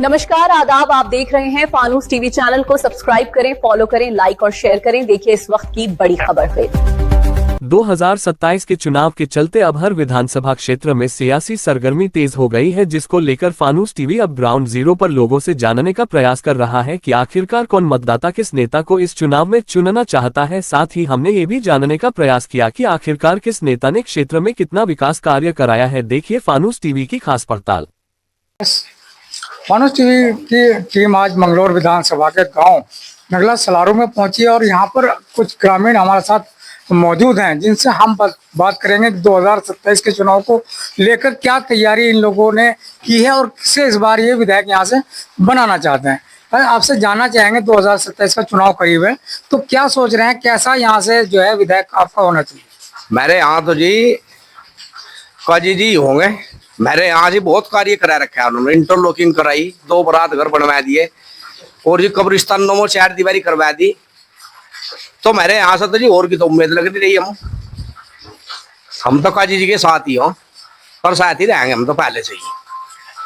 नमस्कार, आदाब। आप देख रहे हैं फानूस टीवी चैनल को सब्सक्राइब करें, फॉलो करें, लाइक और शेयर करें। देखिए इस वक्त की बड़ी खबर फिर। 2027 के चुनाव के चलते अब हर विधानसभा क्षेत्र में सियासी सरगर्मी तेज हो गई है, जिसको लेकर फानूस टीवी अब ग्राउंड जीरो पर लोगों से जानने का प्रयास कर रहा है कि आखिरकार कौन मतदाता किस नेता को इस चुनाव में चुनना चाहता है। साथ ही हमने ये भी जानने का प्रयास किया कि आखिरकार किस नेता ने क्षेत्र में कितना विकास कार्य कराया है। देखिए फानूस टीवी की खास पड़ताल। फानूस टीवी की टीम आज मंगलौर विधानसभा के गांव नगला सलारू में पहुंची और यहां पर कुछ ग्रामीण हमारे साथ मौजूद हैं, जिनसे हम बात करेंगे कि 2027 के चुनाव को लेकर क्या तैयारी इन लोगों ने की है और किसे इस बार ये विधायक यहां से बनाना चाहते हैं। आपसे जानना चाहेंगे, 2027 का चुनाव करीब है तो क्या सोच रहे हैं, कैसा यहाँ से जो है विधायक आपका होना चाहिए? मेरे यहाँ तो जी काजी जी होंगे। मेरे यहाँ जी बहुत कार्य करा रखा है उन्होंने। इंटरलॉकिंग कराई, 2 बरात घर बनवा दिए और जी कब्रिस्तानों में 4 दीवारी करवा दी। तो मेरे यहाँ से तो जी और की तो उम्मीद लग रही। हम तो काजी जी के साथ ही हो और साथ ही रहेंगे हम तो पहले से ही।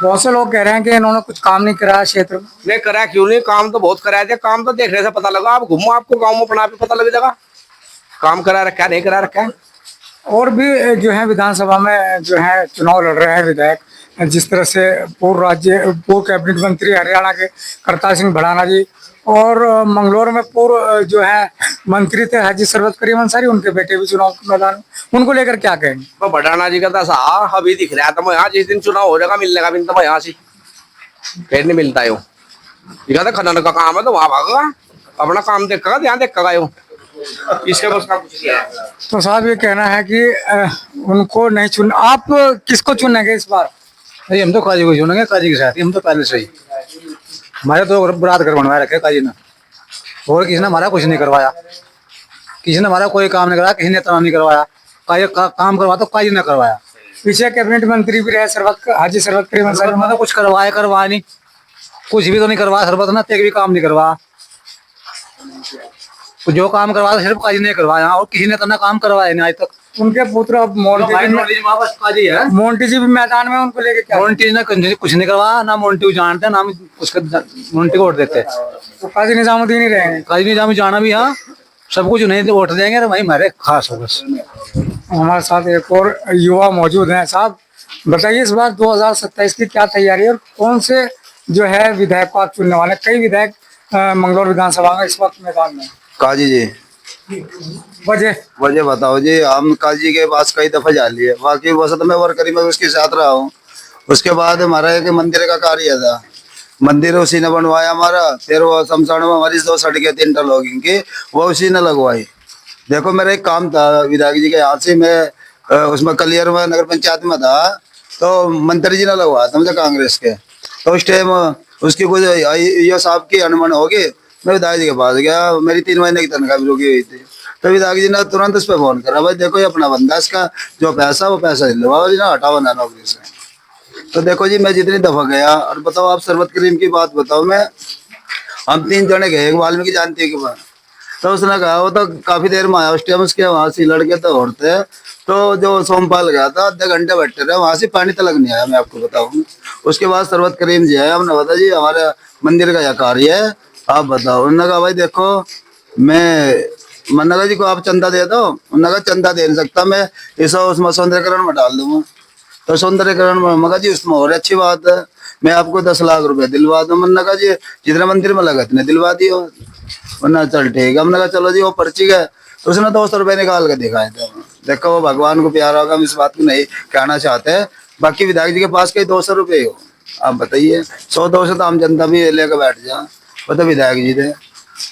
बहुत से लोग कह रहे हैं कि इन्होंने कुछ काम नहीं कराया क्षेत्र में। नहीं करा, क्यों नहीं? काम तो बहुत कराया थे। काम तो देखने से पता लगा। आप घूमो, आपको गाँव में अपना भी पता लग जाएगा काम करा रखा है नहीं करा रखा है। और भी जो है विधानसभा में जो है चुनाव लड़ रहे हैं विधायक, जिस तरह से पूर्व कैबिनेट मंत्री हरियाणा के करतार सिंह भड़ाना जी और मंगलौर में पूर्व जो है मंत्री थे हाजी सरवत करीम अंसारी, उनके बेटे भी चुनाव के मैदान में। उनको लेकर क्या कहेंगे? तो भड़ाना जी का तो अभी दिख रहा है। तो मैं यहाँ जिस दिन चुनाव हो जाएगा मिलने का, तो मैं यहाँ से फिर नहीं मिलता यूँ। तो खनन का काम है तो वहाँ भागेगा, अपना काम देखेगा, ध्यान देखेगा यूँ। इसके बस का कुछ नहीं है। तो साहब ये कहना है कि उनको नहीं चुन, आप किसको चुनेंगे इस बार? नहीं, हम तो काजी को चुनेंगे, काजी के साथ ही। हम तो पहले से ही हमारे तो बरात घर बनवाया रखे काजी ने, और किसी ने हमारा कुछ नहीं करवाया। किसी ने हमारा कोई काम नहीं कराया, किसी ने तना नहीं करवाया। काम करवा तो काजी ने करवाया। पीछे कैबिनेट मंत्री भी रहे हाजी सरवत करीम अंसारी, मतलब कुछ करवाया नहीं, कुछ भी तो नहीं करवाया। सरबत ने एक भी काम नहीं करवाया। तो जो काम करवाया सिर्फ काजी ने करवाया और किसी ने तना काम करवाया नहीं आज तक। उनके पुत्र काजी है मोन्टी जी भी मैदान में, उनको लेके क्या? मोन्टी ने कुछ नहीं करवाया, ना मोन्टी को जानते ना उसके मोन्टी को वोट देते। तो काजी निजामुद्दीन ही रहेंगे। काजी निजाम जाना भी, हाँ सब कुछ नहीं वोट देंगे तो भाई हमारे खास हो। बस हमारे साथ एक और युवा मौजूद हैं। साहब बताइए, इस बार 2027 की क्या तैयारी है और कौन से जो है विधायक को आप चुनने वाले? कई विधायक मंगलौर विधानसभा में इस वक्त मैदान में। काजी जी वजह बताओ जी। हम काजी के पास कई दफा जा लिए, बाकी वैसे तो मैं वर्करी में उसके साथ रहा हूँ। उसके बाद हमारा एक मंदिर का कार्य था, मंदिर उसी ने बनवाया हमारा। फिर वो शमशान में हमारी 2 सड़कें 3 इंटरलॉकिंग की, वो उसी ने लगवाई। देखो मेरा एक काम था विधायक जी के हाथ से, मैं उसमें कलियर में नगर पंचायत में था तो मंत्री जी ने लगवाया था मुझे कांग्रेस के। तो उस टाइम उसकी कुछ ये साहब की अनमन होगी, मैं विधायक जी के पास गया। मेरी 3 महीने की तनख्वाह भी रुकी हुई थी। तो विधायक जी ने तुरंत उस पर फोन करा, भाई देखो ये अपना बंदा, इसका जो पैसा वो पैसा ले लो जी ना, हटाओ ना नौकरी से। तो देखो जी मैं जितनी दफा गया, और बताओ आप सरबत करीम की बात बताओ, मैं हम 3 जने गए, एक वाल्मीकि जानती है के पास। तो उसने कहा वो तो काफी देर में आया। उस टाइम उसके वहां से लड़के तो औरते, तो जो सोमपाल गया था आधे घंटे बैठे रहे वहां से, पानी तक नहीं आया, मैं आपको बताऊँ। उसके बाद सरबत करीम जी आया, हमने बता जी हमारे मंदिर का यह कार्य है, आप बताओ। उन्होंने कहा भाई देखो मैं मन्ना जी को आप चंदा दे दो। उन्होंने कहा चंदा दे नहीं सकता, मैं ऐसा उसमें सौंदर्यकरण में डाल दूंगा। तो सौंदर्यकरण में मगा जी उसमें और अच्छी बात है, मैं आपको 10 लाख रुपए दिलवा दूँ। मन्ना कहा जी जितने मंदिर में लगा इतने दिलवा दियो। वरना चल ठीक है। हमने कहा चलो जी वो पर्ची का। तो उसने 200 रुपये निकाल के दिखाए थे। देखो वो भगवान को प्यारा होगा, हम इस बात को नहीं कहना चाहते हैं। बाकी विधायक जी के पास कहीं 200 रुपये हो, आप बताइए 100-200 तो आम जनता भी लेकर बैठ जाए, वो तो विधायक जी थे।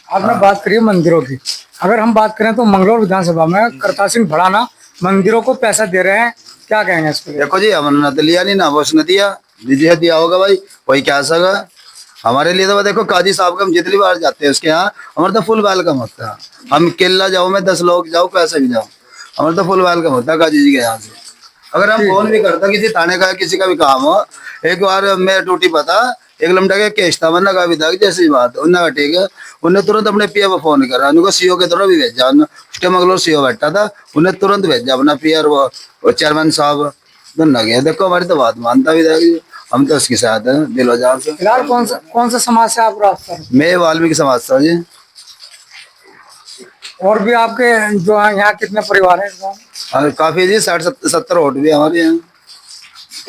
आपने बात करी मंदिरों की, अगर हम बात करें तो मंगलौर विधानसभा में करतार सिंह भड़ाना मंदिरों को पैसा दे रहे हैं, क्या कहेंगे इस पर? देखो जी हमने तो लिया नहीं ना, वो उसने दिया, दीजिए दिया होगा भाई, वही क्या सका हमारे लिए। तो देखो काजी साहब का हम जितनी बार जाते हैं उसके यहाँ, हमारा तो फुल वेलकम होता है। हम केला जाओ में 10 लोग जाओ कैसे भी जाओ, हमारा तो फुल वेलकम होता है काजी जी के यहाँ से। अगर हम फोन भी करता किसी थाने का किसी का भी काम हो, एक बार मैं ड्यूटी पता एक लमटा के केस था, मैंने कहा विधायक जैसी बात, उन्होंने कहा ठीक है। उन्हें तुरंत अपने पीए को फोन करा, उनको सीओ के तरह भी भेजा। उसके मंगलोर सीओ बैठा था, उन्हें तुरंत भेजा अपना पीआर वो चेयरमैन साहब। गया देखो हमारी तो बात मानता विधायक जी। हम तो उसके साथ हैं दिलो जान से। फिलहाल कौन सा समाज से आप रास्ता है? मैं वाल्मीकि समाज से हूँ जी। और भी आपके जो है यहाँ कितने परिवार हैं इस गाँव में? और काफी जी 60-70 वोट भी हमारे यहाँ।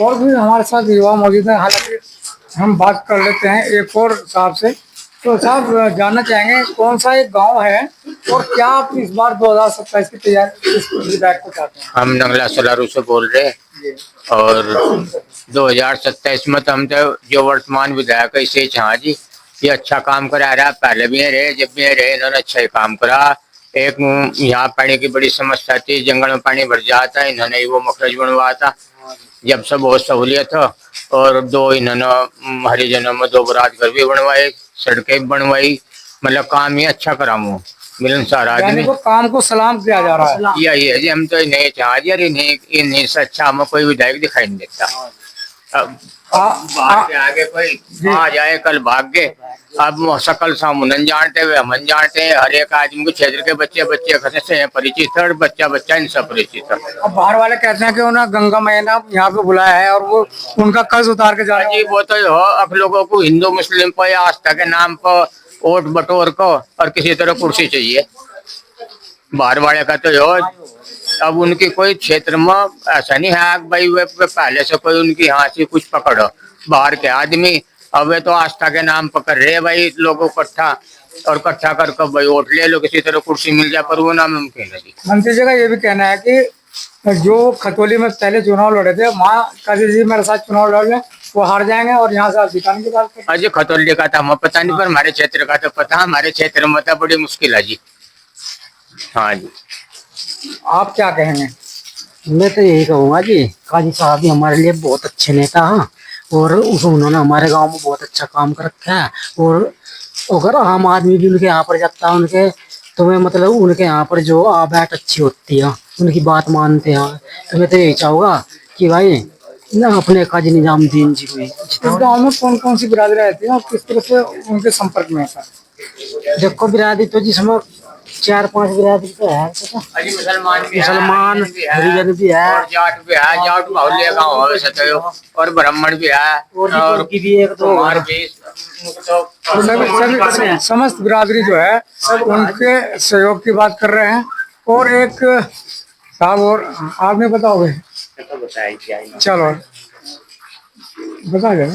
और भी हमारे साथ युवा मौजूद हैं, हालांकि हम बात कर लेते हैं एक और साहब से। तो साहब जानना चाहेंगे कौन सा एक गांव है और क्या आप इस बार 2027 की तैयारी इस विधायक को चाहते हैं? हम नंगला सलारू से बोल रहे हैं और 2027 में तो हम तो जो वर्तमान विधायक है इसे झा जी ये अच्छा काम करा रहा। पहले भी रहे, जब भी रहे इन्होंने अच्छा ही काम करा। एक यहाँ पानी की बड़ी समस्या थी, जंगल में पानी भर जाता है, इन्होंने वो मखरज बनवाया था जब से बहुत सहूलियत हो। और 2 इन्होंने हरिजनों में 2 बरात घर भी बनवाए, सड़कें भी बनवाई, मतलब काम ही अच्छा करा मुँह मिलनसार आदमी। को काम को सलाम किया जा रहा है। यही है जी, हम तो नहीं चाह यार इन्हीं से अच्छा हमें कोई विधायक दिखाई नहीं देता। अब बाहर के आगे कोई आ जाए कल भाग गए, अब सकल सामुन जानते हुए हम जानते हैं। हर एक आदमी को क्षेत्र के बच्चे से परिचित है और बच्चा इनसे परिचित है। अब बाहर वाले कहते हैं कि उन्हें गंगा मैया यहाँ पे बुलाया है और वो उनका कर्ज उतार के जा रहे जी वो तो हो अब लोगों को हिंदू मुस्लिम पर या आस्था के नाम पर वोट बटोर को और किसी तरह कुर्सी चाहिए। बाहर वाले का तो हो अब उनकी कोई क्षेत्र में ऐसा नहीं है भाई वे पहले से कोई उनकी यहाँ से कुछ पकड़ो। बाहर के आदमी अब वे तो आस्था के नाम पकड़ रहे भाई लोगों इकट्ठा और इकट्ठा करके भाई वोट ले लो, किसी तरह कुर्सी मिल जाए, पर वो नामुमकिन है जी। मंत्री जी का ये भी कहना है कि जो खतौली में पहले चुनाव लड़े थे वहाँ काजी जी मेरे साथ चुनाव लड़ रहे वो हार जाएंगे और यहाँ से आप जिताने की बात करें। अजय खतौली का तो हमें पता नहीं, पर हमारे क्षेत्र का तो पता। हमारे क्षेत्र में तो बड़ी मुश्किल है जी। हाँ जी, आप क्या कहेंगे? मैं तो यही कहूँगा जी, काजी साहब भी हमारे लिए बहुत अच्छे नेता हैं और उन्होंने हमारे गांव में बहुत अच्छा काम कर रखा है। और अगर आम आदमी भी उनके यहाँ पर जाता है उनके तो मैं मतलब उनके यहाँ पर जो बैठ अच्छी होती है, उनकी बात मानते हैं। तो मैं तो यही चाहूँगा कि भाई ना अपने काजी निजामुद्दीन जी को। इस गाँव में कौन सी बिरादरी रहती है और किस तरह से उनके संपर्क में है? देखो बिरादरी तो जिसमें 4-5 बिरादरी तो है, अजी मुसलमान हरिजन भी है और जाट भी है, जाट बाहुल्य गाँव है वैसे तो, और ब्राह्मण भी है और की भी 1-2 कुमार भी। सभी समस्त बिरादरी जो है उनके सहयोग की बात कर रहे हैं। और एक साहब और आप नहीं बताओगे? चलो बता दें,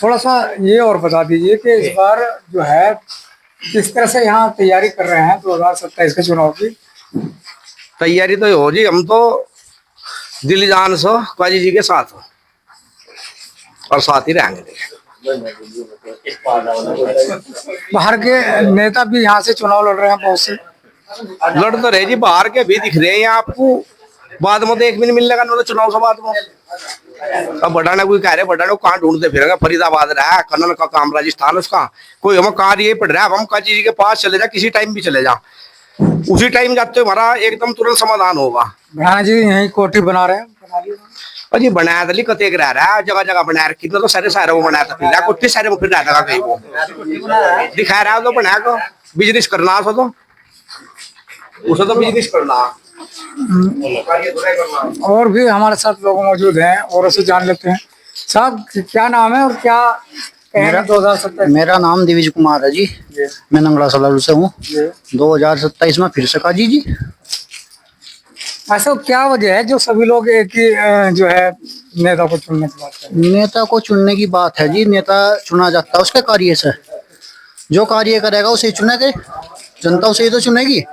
थोड़ा सा ये और बता दीजिए कि इस बार जो है किस तरह से यहाँ तैयारी कर रहे हैं 2027 के चुनाव की? तैयारी तो हो जी, हम तो दिल जान से काजी जी के साथ हो और साथ ही रहेंगे। बाहर के नेता भी यहाँ से चुनाव लड़ रहे हैं, बहुत से लड़ तो रहे जी, बाहर के भी दिख रहे हैं आपको। बाद में तो एक भी नहीं मिलने का तो चुनाव से बाद में। अब बढ़ाना कोई कह रहे बढ़ाना को कहाँ ढूंढते फिरेंगे? फरीदाबाद रहा है, कन्नन का काम राजस्थान उसका, कोई हम कार्य ये पड़ रहा है। अब हम काजी जी के पास चले जा, किसी टाइम भी चले जा, उसी टाइम जाते हो हमारा एकदम तुरंत समाधान होगा। बढ़ाना जी यही कोठी बना रहे हैं, बना लिया। अजी बनाया था कतेक रह रहा है, जगह जगह बनाया रखी तो सारे शहरों में बनाया था, फिर कुछ शहर में फिर रहा था कहीं वो दिखा रहा है तो बनाया को बिजनेस करना हो तो उसे तो बिजनेस करना। और भी हमारे साथ लोग मौजूद हैं और उसे जान लेते हैं। साहब क्या नाम है और क्या मेरा 2027? मेरा नाम दिविज कुमार है जी, मैं नंगला सलारू से हूँ। 2027 में फिर से काजी जी। ऐसा क्या वजह है जो सभी लोग एक ही जो है नेता को चुनने की बात करते हैं? नेता को चुनने की बात है जी, नेता चुना जाता है उसके कार्य से। जो कार्य करेगा उसे चुनेगे, जनता उसे ही तो चुनेगी।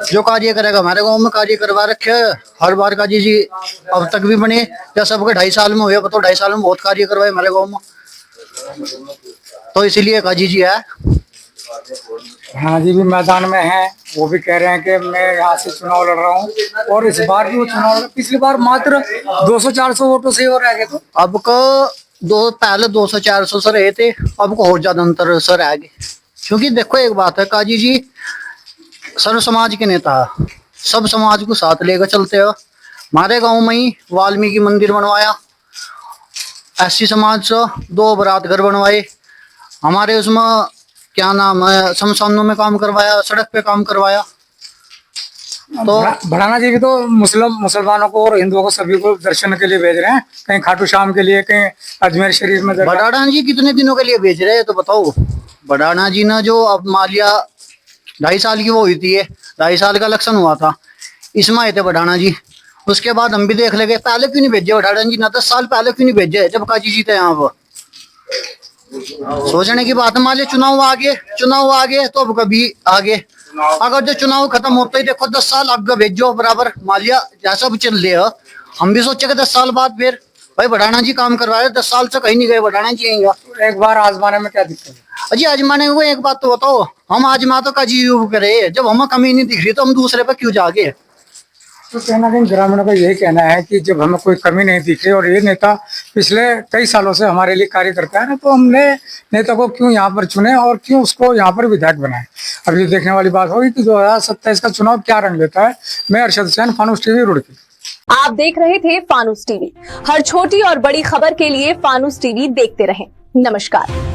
जो कार्य करेगा, हमारे गांव में कार्य करवा रखे हर बार काजी जी अब तक भी बने या सबके 2.5 साल में हुए, तो 2.5 साल में बहुत कार्य करवाए हमारे गाँव में, तो इसीलिए काजी जी है। हाँ जी भी मैदान में हैं, वो भी कह रहे हैं कि मैं यहाँ से चुनाव लड़ रहा हूँ और इस बार भी वो चुनाव लड़, पिछली बार मात्र 200-400 वोटों से हो रह गए। तो अब को पहले 200-400 से रहे थे, अब को और ज्यादा अंतर से रह गए। क्योंकि देखो एक बात है, काजी जी सर्व समाज के नेता है, सब समाज को साथ लेकर चलते हो। हमारे गांव में ही वाल्मीकि मंदिर बनवाया, एससी समाज से 2 बारात घर बनवाए, हमारे उसमें क्या नाम है शमशानों में काम करवाया, सड़क पे काम करवाया। तो भड़ाना जी भी तो मुसलमानों को और हिंदुओं को सभी को दर्शन के लिए भेज रहे हैं, कहीं खाटू श्याम के लिए, कहीं अजमेर शरीफ में। बड़ाना जी कितने दिनों के लिए भेज रहे हैं तो बताओ। बड़ाना जी ना जो अब मान लिया 2.5 साल की वो हुई थी, 2.5 साल का इलेक्शन हुआ था, इसमें आए थे बड़ाना जी। उसके बाद हम भी देख लेंगे, पहले क्यों नहीं भेजे बड़ाना जी ना, 10 साल पहले क्यों नहीं भेजे जब काजी जी थे यहाँ पर। सोचने की बात है, मान लिया चुनाव आ गए तो अब कभी आगे, अगर जो चुनाव खत्म होते ही देखो 10 साल आगे भेजो बराबर, मान लिया जैसा भी चल रहे हो, हम भी सोचे 10 साल बाद फिर भाई बड़ाना जी काम करवाए, 10 साल से कहीं नहीं गए बड़ाना जी आएंगे। एक बार आजमाने में क्या दिक्कत है? अजी आजमाने को एक बात तो बताओ, हम आजमा तो काजी करे, जब हमें कमी नहीं दिख रही तो हम दूसरे पे क्यों जागे। तो कहीं ना कहीं ग्रामीणों का यही कहना है कि जब हमें कोई कमी नहीं दिख रही और ये नेता पिछले कई सालों से हमारे लिए कार्य करता है ना, तो हमने नेता को क्यों यहाँ पर चुने और क्यों उसको यहाँ पर विधायक बनाए। अब ये देखने वाली बात होगी कि 2027 का चुनाव क्या रंग लेता है। मैं अरशद हुसैन, फानूस टीवी, रुड़की। आप देख रहे थे फानूस टीवी। हर छोटी और बड़ी खबर के लिए फानूस टीवी देखते रहें। नमस्कार।